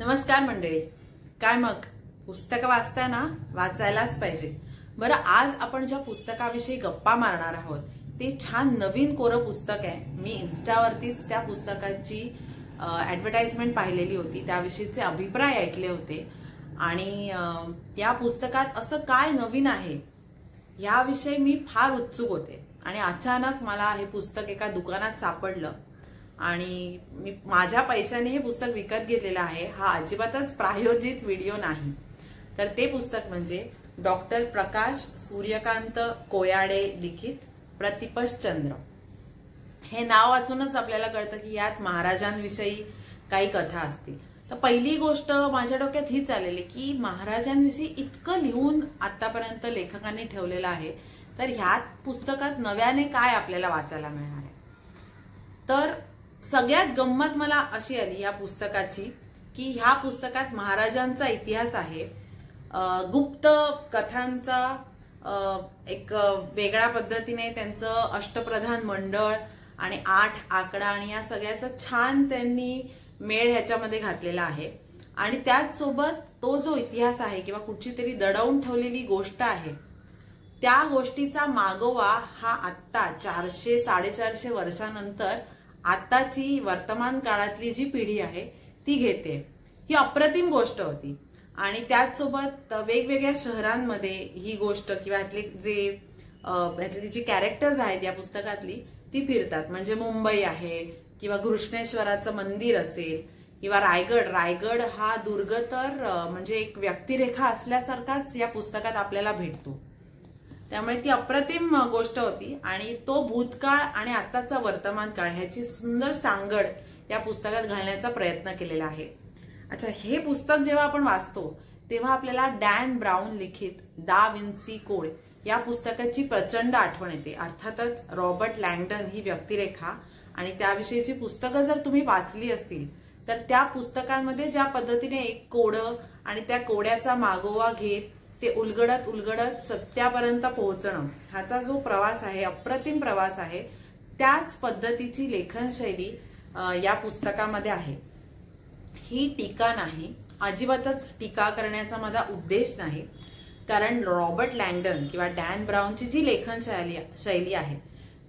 नमस्कार मंडळी. काय मग पुस्तक वाचताना वाचायलाच पाहिजे. बरं, आज आपण ज्या पुस्तकाविषयी गप्पा मारणार आहोत ते छान नवीन कोरं पुस्तक आहे. मी इन्स्टावरतीच त्या पुस्तकाची ॲडव्हर्टाइजमेंट पाहिलेली होती, त्याविषयीचे अभिप्राय ऐकले होते आणि या पुस्तकात असं काय नवीन आहे याविषयी मी फार उत्सुक होते. आणि अचानक मला हे पुस्तक एका दुकानात सापडलं आणि मी माझ्या पैशाने हे पुस्तक विकत घेतलेलं आहे. हा अजिबातच प्रायोजित व्हिडिओ नाही. तर ते पुस्तक म्हणजे डॉक्टर प्रकाश सूर्यकांत कोयाडे लिखित प्रतिपश्चंद्र. हे नाव वाचूनच आपल्याला कळतं की यात महाराजांविषयी काही कथा असतील. तर पहिली गोष्ट माझ्या डोक्यात हीच आलेली की महाराजांविषयी इतकं लिहून आतापर्यंत लेखकांनी ठेवलेलं आहे, तर ह्यात पुस्तकात नव्याने काय आपल्याला वाचायला मिळणार आहे. तर सगळ्यात गंमत मला अशी आली या पुस्तकाची की ह्या पुस्तकात महाराजांचा इतिहास आहे, गुप्त कथांचा एक वेगळ्या पद्धतीने त्यांचं अष्टप्रधान मंडळ आणि 8 आकडा आणि या सगळ्याचा छान त्यांनी मेळ ह्याच्यामध्ये घातलेला आहे. आणि त्याच सोबत तो जो इतिहास आहे किंवा कुठची तरी दडवून ठेवलेली गोष्ट आहे त्या गोष्टीचा मागोवा हा आत्ता 400-450 वर्षानंतर आताची वर्तमान काळातली जी पिढी आहे ती घेते. ही अप्रतिम गोष्ट होती. आणि त्याचसोबत वेगवेगळ्या शहरांमध्ये ही गोष्ट किंवा ह्यातली जी कॅरेक्टर्स आहेत या पुस्तकातली ती फिरतात. म्हणजे मुंबई आहे किंवा घृष्णेश्वराचं मंदिर असेल किंवा रायगड हा दुर्ग तर म्हणजे एक व्यक्तिरेखा असल्यासारखाच या पुस्तकात आपल्याला भेटतो. त्यामुळे ती अप्रतिम गोष्ट होती आणि तो भूतकाळ आणि आताचा वर्तमान काळ ह्याची सुंदर सांगड या पुस्तकात घालण्याचा प्रयत्न केलेला आहे. अच्छा, हे पुस्तक जेव्हा आपण वाचतो तेव्हा आपल्याला डॅन ब्राउन लिखित दा विन्सी कोड या पुस्तकाची प्रचंड आठवण येते. अर्थातच रॉबर्ट लँगडन ही व्यक्तिरेखा आणि त्याविषयीची पुस्तकं जर तुम्ही वाचली असतील तर त्या पुस्तकांमध्ये ज्या पद्धतीने एक कोडं आणि त्या कोड्याचा मागोवा घेत ते उलगडत सत्यापर्यंत पोहोचणं ह्याचा जो प्रवास आहे, अप्रतिम प्रवास आहे, त्याच पद्धतीची लेखन शैली या पुस्तकामध्ये आहे. ही टीका नाही, अजिबातच टीका करण्याचा माझा उद्देश नाही. कारण रॉबर्ट लँगडन किंवा डॅन ब्राउनची जी लेखन शैली आहे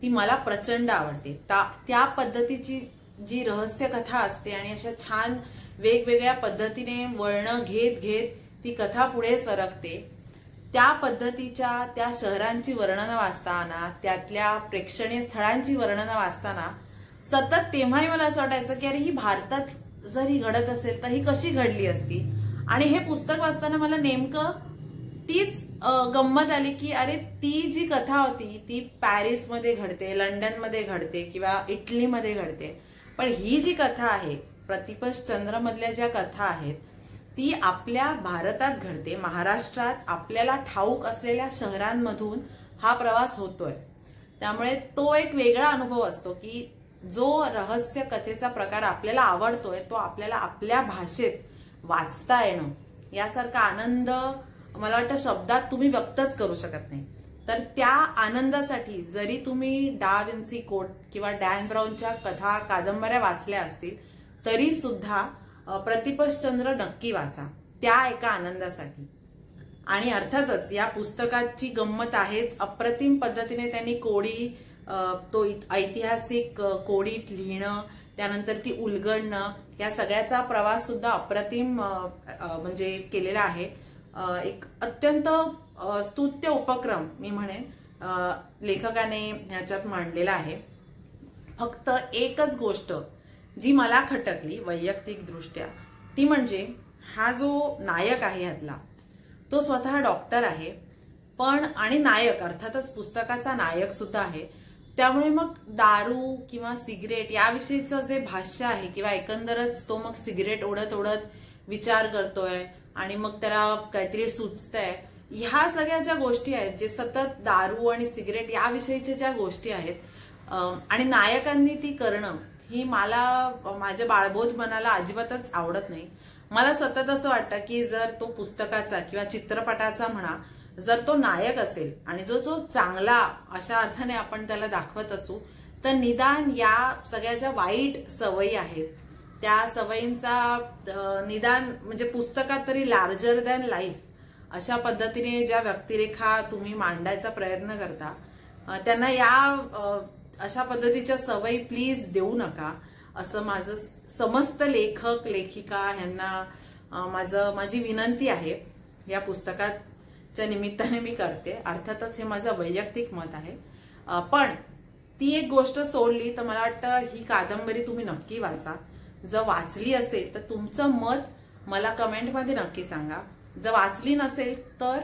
ती मला प्रचंड आवडते. त्या पद्धतीची जी रहस्य कथा असते आणि अशा छान वेगवेगळ्या पद्धतीने वळणं घेत ती कथा पुढे सरकते, त्या पद्धतीच्या त्या शहरांची वर्णनं वाचताना, त्यातल्या प्रेक्षणीय स्थळांची वर्णनं वाचताना सतत तेव्हाही मला असं वाटायचं की अरे ही भारतात जर ही घडत असेल तर ही कशी घडली असती. आणि हे पुस्तक वाचताना मला नेमकं तीच गंमत आली की अरे ती जी कथा होती ती पॅरिसमध्ये घडते, लंडनमध्ये घडते किंवा इटलीमध्ये घडते, पण ही जी कथा आहे प्रतिपश्चंद्र मधल्या ज्या कथा आहेत ती आपल्या भारतात घडते. महाराष्ट्रात आपल्याला ठाऊक असलेल्या शहरांमधून हा प्रवास होतोय. त्यामुळे तो एक वेगळा अनुभव असतो की जो रहस्य कथेचा प्रकार आपल्याला आवडतोय तो आपल्याला आपल्या भाषेत वाचता येणं यासारखा आनंद मला वाटतं शब्दात तुम्ही व्यक्तच करू शकत नाही. तर त्या आनंदासाठी जरी तुम्ही डा विन्सी कोड किंवा डॅन ब्राउनच्या कथा कादंबऱ्या वाचल्या असतील तरी सुद्धा प्रतिपश्चंद्र नक्की वाचा त्या एका आनंदासाठी. आणि अर्थातच या पुस्तकाची गंमत आहेच, अप्रतिम पद्धतीने त्यांनी कोडी, तो ऐतिहासिक कोडीत लिहिणं, त्यानंतर ती उलगडणं, या सगळ्याचा प्रवास सुद्धा अप्रतिम म्हणजे केलेला आहे. एक अत्यंत स्तुत्य उपक्रम मी म्हणेन लेखकाने ह्याच्यात मांडलेला आहे. फक्त एकच गोष्ट जी मला खटकली वैयक्तिक दृष्ट्या ती म्हणजे हा जो नायक आहे ह्यातला तो स्वतः डॉक्टर आहे, पण आणि नायक अर्थातच पुस्तकाचा नायक सुद्धा आहे. त्यामुळे मग दारू किंवा सिगरेट याविषयीचं जे भाष्य आहे किंवा एकंदरच तो मग सिगरेट ओढत विचार करतोय आणि मग त्याला काहीतरी सुचतंय, ह्या सगळ्या ज्या गोष्टी आहेत, जे सतत दारू आणि सिगरेट याविषयीच्या ज्या गोष्टी आहेत आणि नायकांनी ती करणं ही मला माझ्या बाळबोध मनाला अजिबातच आवडत नाही. मला सतत असं वाटतं की जर तो पुस्तकाचा किंवा चित्रपटाचा म्हणा जर तो नायक असेल आणि जो चांगला अशा अर्थाने आपण त्याला दाखवत असू तर निदान या सगळ्या ज्या वाईट सवयी आहेत त्या सवयींचा निदान म्हणजे पुस्तकात तरी लार्जर दॅन लाईफ अशा पद्धतीने ज्या व्यक्तिरेखा तुम्ही मांडायचा प्रयत्न करता, त्यांना या अशा पद्धतीच्या सवयी प्लीज देऊ नका, असं माझं समस्त लेखक लेखिका ह्यांना माझी विनंती आहे. या पुस्तकाच्या निमित्ताने मी करते. अर्थातच हे माझं वैयक्तिक मत आहे, पण ती एक गोष्ट सोडली तर मला वाटतं ही कादंबरी तुम्ही नक्की वाचा. जर वाचली असेल तर तुमचं मत मला कमेंटमध्ये नक्की सांगा. जर वाचली नसेल तर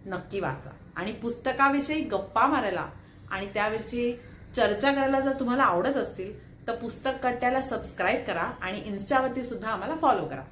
नक्की वाचा. आणि पुस्तकाविषयी गप्पा मारायला आणि त्याविषयी चर्चा करायला जर तुम्हाला आवडत असतील तर पुस्तक कट्ट्याला सबस्क्राईब करा आणि इन्स्टावरती सुद्धा आम्हाला फॉलो करा.